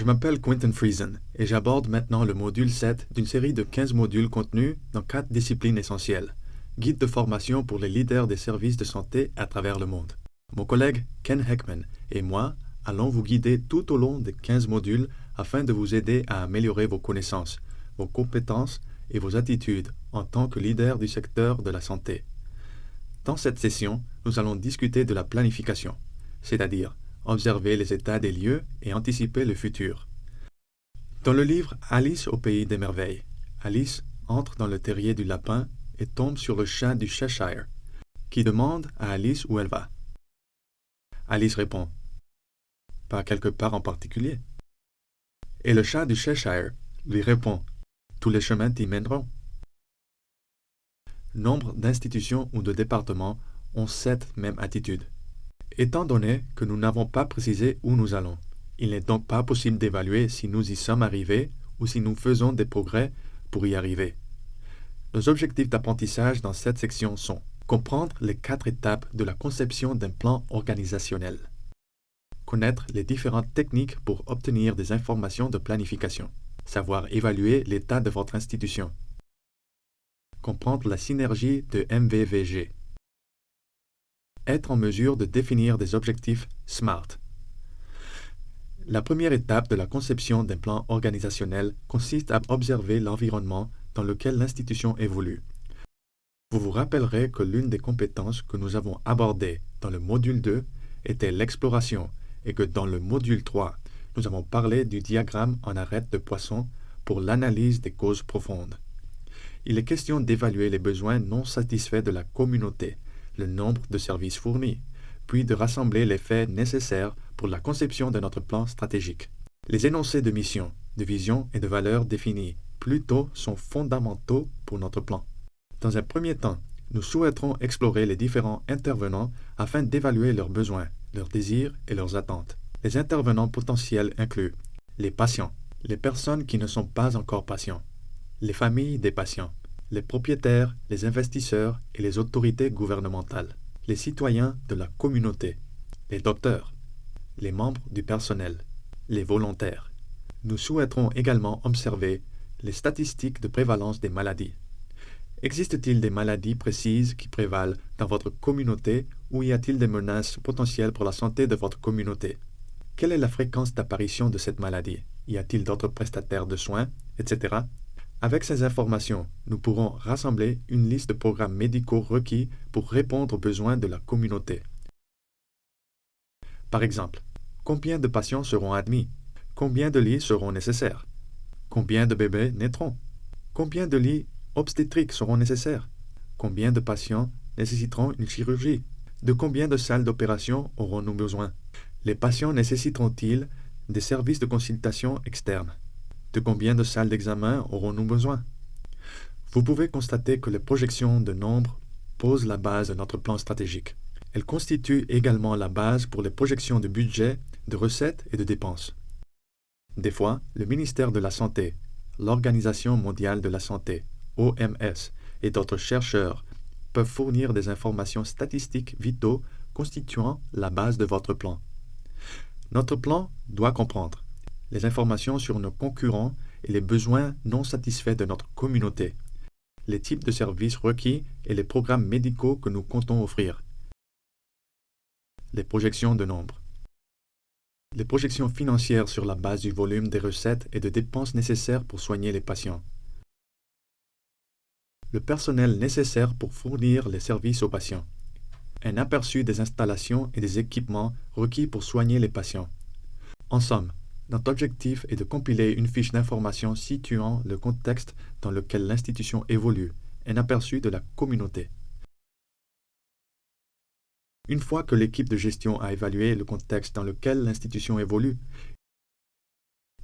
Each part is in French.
Je m'appelle Quentin Friesen et j'aborde maintenant le module 7 d'une série de 15 modules contenus dans 4 disciplines essentielles. Guide de formation pour les leaders des services de santé à travers le monde. Mon collègue Ken Heckman et moi allons vous guider tout au long des 15 modules afin de vous aider à améliorer vos connaissances, vos compétences et vos attitudes en tant que leader du secteur de la santé. Dans cette session, nous allons discuter de la planification, c'est-à-dire observer les états des lieux et anticiper le futur. Dans le livre Alice au pays des merveilles, Alice entre dans le terrier du lapin et tombe sur le chat du Cheshire, qui demande à Alice où elle va. Alice répond « Pas quelque part en particulier ». Et le chat du Cheshire lui répond « Tous les chemins t'y mèneront ». Nombre d'institutions ou de départements ont cette même attitude. Étant donné que nous n'avons pas précisé où nous allons, il n'est donc pas possible d'évaluer si nous y sommes arrivés ou si nous faisons des progrès pour y arriver. Nos objectifs d'apprentissage dans cette section sont comprendre les 4 étapes de la conception d'un plan organisationnel, connaître les différentes techniques pour obtenir des informations de planification, savoir évaluer l'état de votre institution, comprendre la synergie de MVVG, être en mesure de définir des objectifs SMART. La première étape de la conception d'un plan organisationnel consiste à observer l'environnement dans lequel l'institution évolue. Vous vous rappellerez que l'une des compétences que nous avons abordées dans le module 2 était l'exploration et que dans le module 3, nous avons parlé du diagramme en arête de poisson pour l'analyse des causes profondes. Il est question d'évaluer les besoins non satisfaits de la communauté, le nombre de services fournis, puis de rassembler les faits nécessaires pour la conception de notre plan stratégique. Les énoncés de mission, de vision et de valeurs définis plus tôt sont fondamentaux pour notre plan. Dans un premier temps, nous souhaiterons explorer les différents intervenants afin d'évaluer leurs besoins, leurs désirs et leurs attentes. Les intervenants potentiels incluent les patients, les personnes qui ne sont pas encore patients, les familles des patients, les propriétaires, les investisseurs et les autorités gouvernementales, les citoyens de la communauté, les docteurs, les membres du personnel, les volontaires. Nous souhaiterons également observer les statistiques de prévalence des maladies. Existe-t-il des maladies précises qui prévalent dans votre communauté ou y a-t-il des menaces potentielles pour la santé de votre communauté? Quelle est la fréquence d'apparition de cette maladie? Y a-t-il d'autres prestataires de soins, etc.? Avec ces informations, nous pourrons rassembler une liste de programmes médicaux requis pour répondre aux besoins de la communauté. Par exemple, combien de patients seront admis? Combien de lits seront nécessaires? Combien de bébés naîtront? Combien de lits obstétriques seront nécessaires? Combien de patients nécessiteront une chirurgie? De combien de salles d'opération aurons-nous besoin? Les patients nécessiteront-ils des services de consultation externes? De combien de salles d'examen aurons-nous besoin? Vous pouvez constater que les projections de nombres posent la base de notre plan stratégique. Elles constituent également la base pour les projections de budget, de recettes et de dépenses. Des fois, le ministère de la Santé, l'Organisation mondiale de la santé, OMS, et d'autres chercheurs peuvent fournir des informations statistiques vitaux constituant la base de votre plan. Notre plan doit comprendre les informations sur nos concurrents et les besoins non satisfaits de notre communauté, les types de services requis et les programmes médicaux que nous comptons offrir, les projections de nombres, les projections financières sur la base du volume des recettes et de dépenses nécessaires pour soigner les patients, le personnel nécessaire pour fournir les services aux patients, un aperçu des installations et des équipements requis pour soigner les patients. En somme, notre objectif est de compiler une fiche d'information situant le contexte dans lequel l'institution évolue, un aperçu de la communauté. Une fois que l'équipe de gestion a évalué le contexte dans lequel l'institution évolue,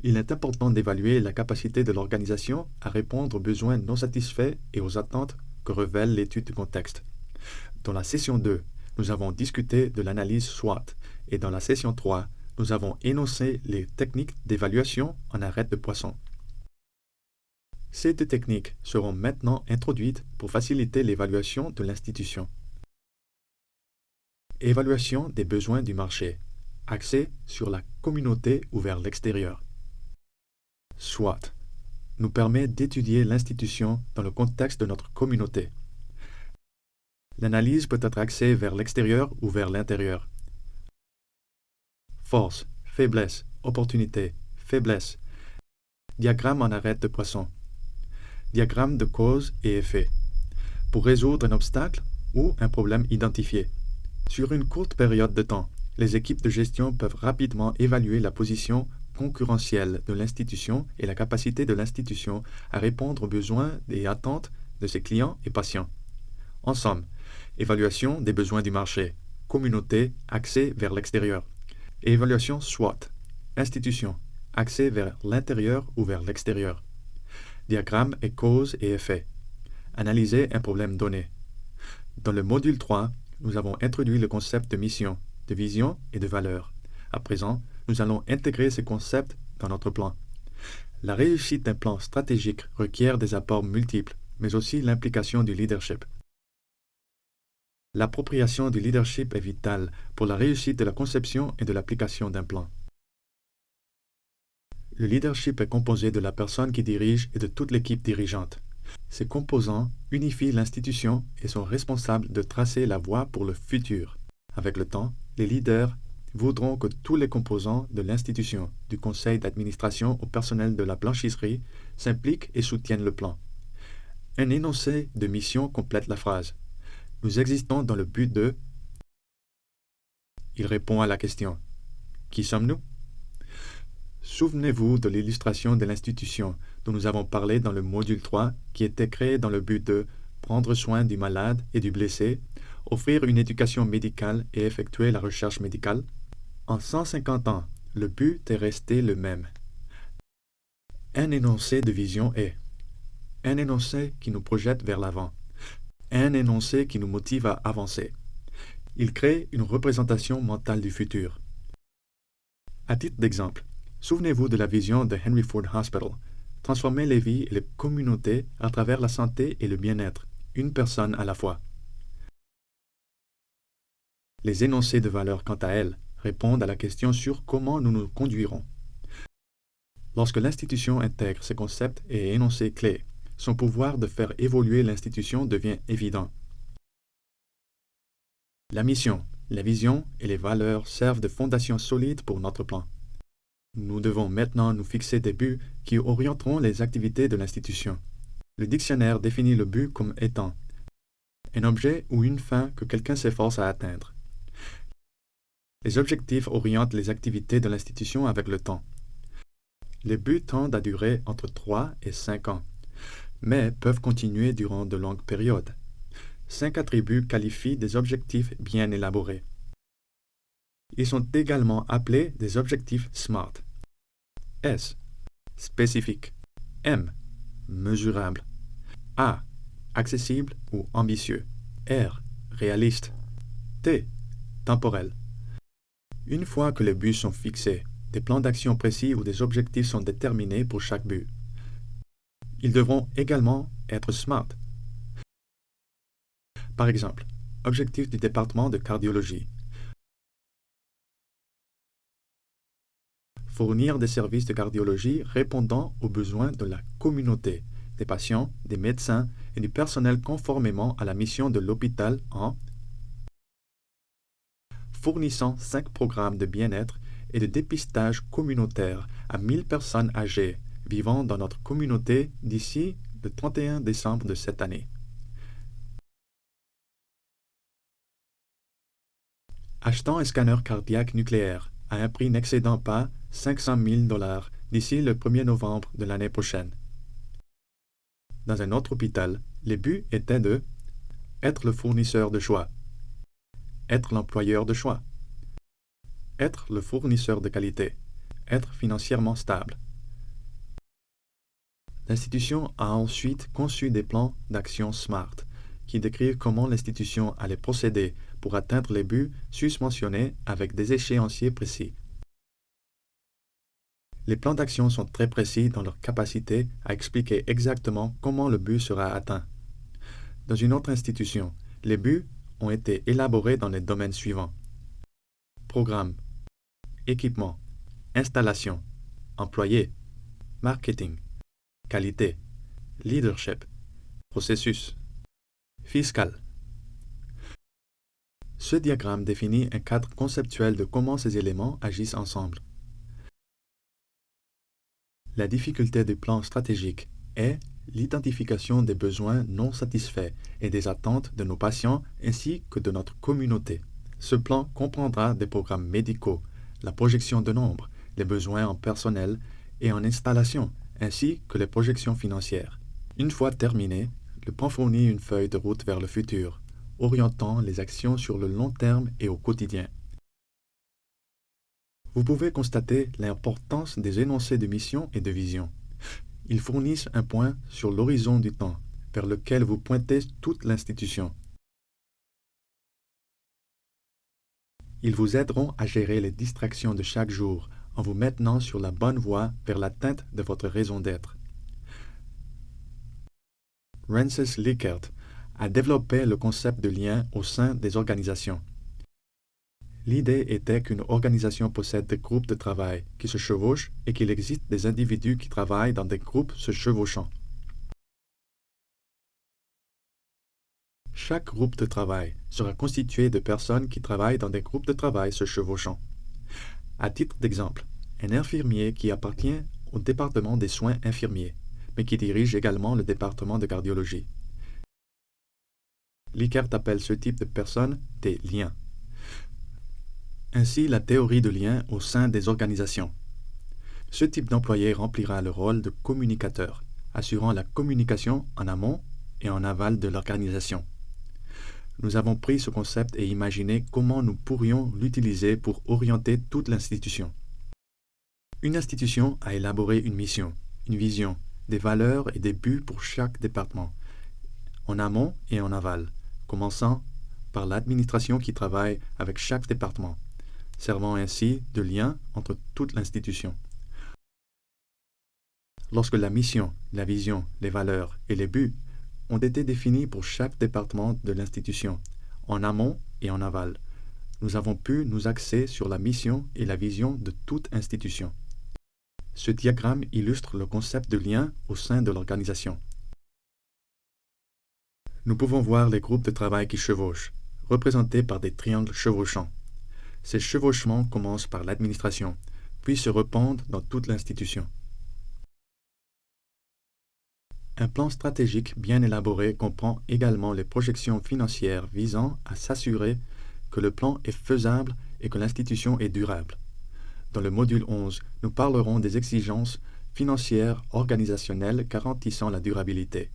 il est important d'évaluer la capacité de l'organisation à répondre aux besoins non satisfaits et aux attentes que révèle l'étude de contexte. Dans la session 2, nous avons discuté de l'analyse SWOT et dans la session 3, nous avons énoncé les techniques d'évaluation en arête de poisson. Ces 2 techniques seront maintenant introduites pour faciliter l'évaluation de l'institution. Évaluation des besoins du marché, axée sur la communauté ou vers l'extérieur. SWOT nous permet d'étudier l'institution dans le contexte de notre communauté. L'analyse peut être axée vers l'extérieur ou vers l'intérieur. Force, faiblesse, opportunité, faiblesse. Diagramme en arête de poisson. Diagramme de cause et effet. Pour résoudre un obstacle ou un problème identifié. Sur une courte période de temps, les équipes de gestion peuvent rapidement évaluer la position concurrentielle de l'institution et la capacité de l'institution à répondre aux besoins et attentes de ses clients et patients. En somme, évaluation des besoins du marché, communauté axée vers l'extérieur, et évaluation SWOT, institution axée vers l'intérieur ou vers l'extérieur. Diagramme et cause et effet. Analyser un problème donné. Dans le module 3, nous avons introduit le concept de mission, de vision et de valeur. À présent, nous allons intégrer ces concepts dans notre plan. La réussite d'un plan stratégique requiert des apports multiples, mais aussi l'implication du leadership. L'appropriation du leadership est vitale pour la réussite de la conception et de l'application d'un plan. Le leadership est composé de la personne qui dirige et de toute l'équipe dirigeante. Ces composants unifient l'institution et sont responsables de tracer la voie pour le futur. Avec le temps, les leaders voudront que tous les composants de l'institution, du conseil d'administration au personnel de la blanchisserie, s'impliquent et soutiennent le plan. Un énoncé de mission complète la phrase. Nous existons dans le but de... Il répond à la question. Qui sommes-nous? Souvenez-vous de l'illustration de l'institution dont nous avons parlé dans le module 3 qui était créée dans le but de prendre soin du malade et du blessé, offrir une éducation médicale et effectuer la recherche médicale. En 150 ans, le but est resté le même. Un énoncé de vision est un énoncé qui nous projette vers l'avant, un énoncé qui nous motive à avancer. Il crée une représentation mentale du futur. À titre d'exemple, souvenez-vous de la vision de Henry Ford Hospital, transformer les vies et les communautés à travers la santé et le bien-être, une personne à la fois. Les énoncés de valeur, quant à elles, répondent à la question sur comment nous nous conduirons. Lorsque l'institution intègre ces concepts et énoncés clés, son pouvoir de faire évoluer l'institution devient évident. La mission, la vision et les valeurs servent de fondation solide pour notre plan. Nous devons maintenant nous fixer des buts qui orienteront les activités de l'institution. Le dictionnaire définit le but comme étant un objet ou une fin que quelqu'un s'efforce à atteindre. Les objectifs orientent les activités de l'institution avec le temps. Les buts tendent à durer entre 3 et 5 ans, mais peuvent continuer durant de longues périodes. 5 attributs qualifient des objectifs bien élaborés. Ils sont également appelés des objectifs SMART. S. Spécifique. M. Mesurable. A. Accessible ou ambitieux. R. Réaliste. T. Temporel. Une fois que les buts sont fixés, des plans d'action précis ou des objectifs sont déterminés pour chaque but. Ils devront également être SMART. Par exemple, objectif du département de cardiologie. Fournir des services de cardiologie répondant aux besoins de la communauté, des patients, des médecins et du personnel conformément à la mission de l'hôpital en fournissant 5 programmes de bien-être et de dépistage communautaire à 1000 personnes âgées vivant dans notre communauté d'ici le 31 décembre de cette année. Achetant un scanner cardiaque nucléaire à un prix n'excédant pas 500 000 $ d'ici le 1er novembre de l'année prochaine. Dans un autre hôpital, les buts étaient de être le fournisseur de choix, être l'employeur de choix, être le fournisseur de qualité, être financièrement stable. L'institution a ensuite conçu des plans d'action SMART qui décrivent comment l'institution allait procéder pour atteindre les buts susmentionnés avec des échéanciers précis. Les plans d'action sont très précis dans leur capacité à expliquer exactement comment le but sera atteint. Dans une autre institution, les buts ont été élaborés dans les domaines suivants: programme, équipement, installation, employés, marketing, qualité, leadership, processus, fiscal. Ce diagramme définit un cadre conceptuel de comment ces éléments agissent ensemble. La difficulté du plan stratégique est l'identification des besoins non satisfaits et des attentes de nos patients ainsi que de notre communauté. Ce plan comprendra des programmes médicaux, la projection de nombre, les besoins en personnel et en installation, ainsi que les projections financières. Une fois terminé, le plan fournit une feuille de route vers le futur, orientant les actions sur le long terme et au quotidien. Vous pouvez constater l'importance des énoncés de mission et de vision. Ils fournissent un point sur l'horizon du temps, vers lequel vous pointez toute l'institution. Ils vous aideront à gérer les distractions de chaque jour en vous maintenant sur la bonne voie vers l'atteinte de votre raison d'être. Francis Likert a développé le concept de lien au sein des organisations. L'idée était qu'une organisation possède des groupes de travail qui se chevauchent et qu'il existe des individus qui travaillent dans des groupes se chevauchant. Chaque groupe de travail sera constitué de personnes qui travaillent dans des groupes de travail se chevauchant. À titre d'exemple, un infirmier qui appartient au département des soins infirmiers, mais qui dirige également le département de cardiologie. Likert appelle ce type de personnes des liens. Ainsi, la théorie de lien au sein des organisations. Ce type d'employé remplira le rôle de communicateur, assurant la communication en amont et en aval de l'organisation. Nous avons pris ce concept et imaginé comment nous pourrions l'utiliser pour orienter toute l'institution. Une institution a élaboré une mission, une vision, des valeurs et des buts pour chaque département, en amont et en aval, commençant par l'administration qui travaille avec chaque département, servant ainsi de lien entre toute l'institution. Lorsque la mission, la vision, les valeurs et les buts ont été définis pour chaque département de l'institution, en amont et en aval, nous avons pu nous axer sur la mission et la vision de toute institution. Ce diagramme illustre le concept de lien au sein de l'organisation. Nous pouvons voir les groupes de travail qui chevauchent, représentés par des triangles chevauchants. Ces chevauchements commencent par l'administration, puis se répandent dans toute l'institution. Un plan stratégique bien élaboré comprend également les projections financières visant à s'assurer que le plan est faisable et que l'institution est durable. Dans le module 11, nous parlerons des exigences financières organisationnelles garantissant la durabilité.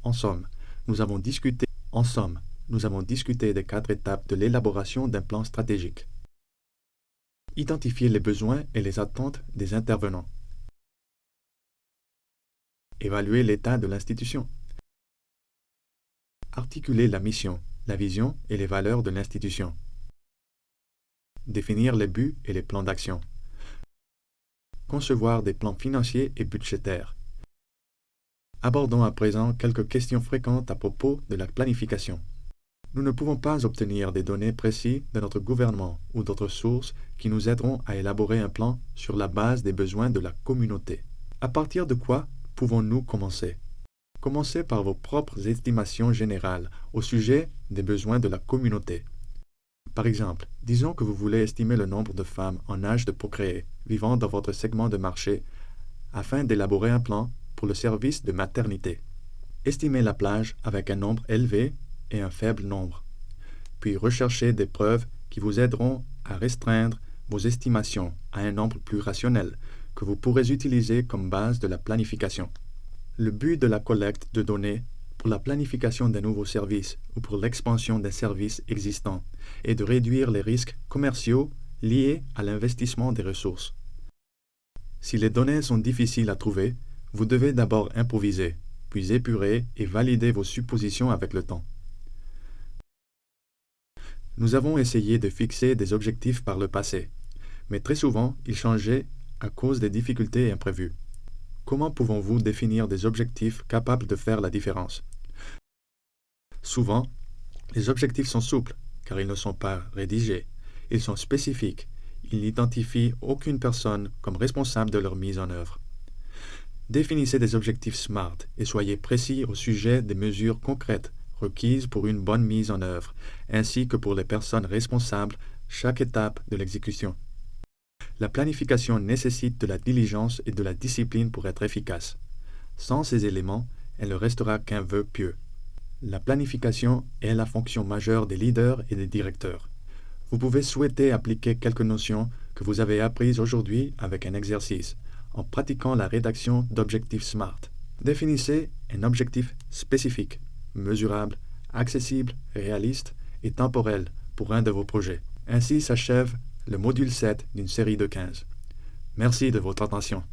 En somme, nous avons discuté des 4 étapes de l'élaboration d'un plan stratégique. Identifier les besoins et les attentes des intervenants. Évaluer l'état de l'institution. Articuler la mission, la vision et les valeurs de l'institution. Définir les buts et les plans d'action. Concevoir des plans financiers et budgétaires. Abordons à présent quelques questions fréquentes à propos de la planification. Nous ne pouvons pas obtenir des données précises de notre gouvernement ou d'autres sources qui nous aideront à élaborer un plan sur la base des besoins de la communauté. À partir de quoi pouvons-nous commencer? Commencez par vos propres estimations générales au sujet des besoins de la communauté. Par exemple, disons que vous voulez estimer le nombre de femmes en âge de procréer vivant dans votre segment de marché afin d'élaborer un plan pour le service de maternité. Estimez la plage avec un nombre élevé et un faible nombre. Puis recherchez des preuves qui vous aideront à restreindre vos estimations à un nombre plus rationnel que vous pourrez utiliser comme base de la planification. Le but de la collecte de données pour la planification d'un nouveau service ou pour l'expansion d'un service existant est de réduire les risques commerciaux liés à l'investissement des ressources. Si les données sont difficiles à trouver, vous devez d'abord improviser, puis épurer et valider vos suppositions avec le temps. Nous avons essayé de fixer des objectifs par le passé, mais très souvent, ils changeaient à cause des difficultés imprévues. Comment pouvons-vous définir des objectifs capables de faire la différence? Souvent, les objectifs sont souples, car ils ne sont pas rédigés. Ils sont spécifiques. Ils n'identifient aucune personne comme responsable de leur mise en œuvre. Définissez des objectifs SMART et soyez précis au sujet des mesures concrètes requises pour une bonne mise en œuvre, ainsi que pour les personnes responsables chaque étape de l'exécution. La planification nécessite de la diligence et de la discipline pour être efficace. Sans ces éléments, elle ne restera qu'un vœu pieux. La planification est la fonction majeure des leaders et des directeurs. Vous pouvez souhaiter appliquer quelques notions que vous avez apprises aujourd'hui avec un exercice, en pratiquant la rédaction d'objectifs SMART. Définissez un objectif spécifique, mesurable, accessible, réaliste et temporel pour un de vos projets. Ainsi s'achève le module 7 d'une série de 15. Merci de votre attention.